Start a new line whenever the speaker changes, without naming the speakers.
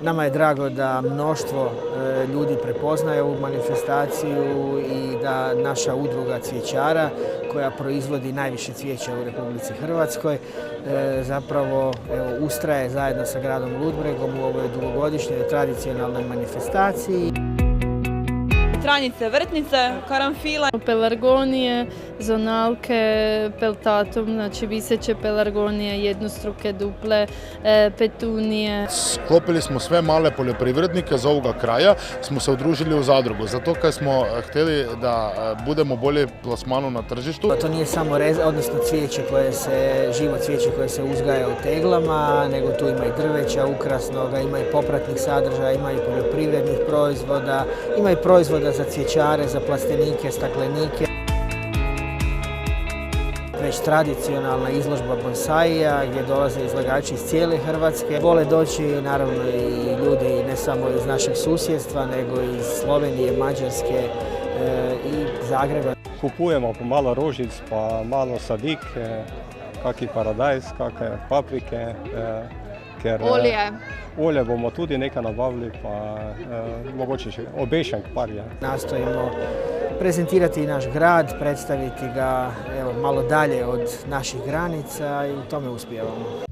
Nama je drago da mnoštvo ljudi prepoznaje ovu manifestaciju i da naša udruga cvijećara koja proizvodi najviše cvijeća u Republici Hrvatskoj zapravo ustraje zajedno sa gradom Ludbregom u ovoj dugogodišnjoj tradicionalnoj manifestaciji.
Stranice, vrtnice, karanfile.
Pelargonije, zonalke, peltatum, znači viseće pelargonije, jednostruke, duple, petunije.
Sklopili smo sve male poljoprivrednike iz ovoga kraja, smo se udružili u zadrugu, zato kad smo htjeli da budemo bolje plasmanu na tržištu.
To nije samo odnosno cvijeće živo cvijeće koje se uzgaja u teglama, nego tu ima i drveća ukrasnoga, ima i popratnih sadržaja, ima i poljoprivrednih proizvoda, ima i proizvoda za cvijećare, za plastenike, staklenike. Već tradicionalna izložba bonsaija gdje dolaze izlagači iz cijele Hrvatske. Vole doći naravno i ljudi ne samo iz našeg susjedstva, nego iz Slovenije, Mađarske i Zagreba.
Kupujemo pa malo rožic, pa malo sadik, kaki paradajz, kakve paprike. Olje bomo tudi nekaj nabavili, pa mogoče še obešank par je.
Nastojimo prezentirati i naš grad, predstaviti ga malo dalje od naših granica i u tome uspijevamo.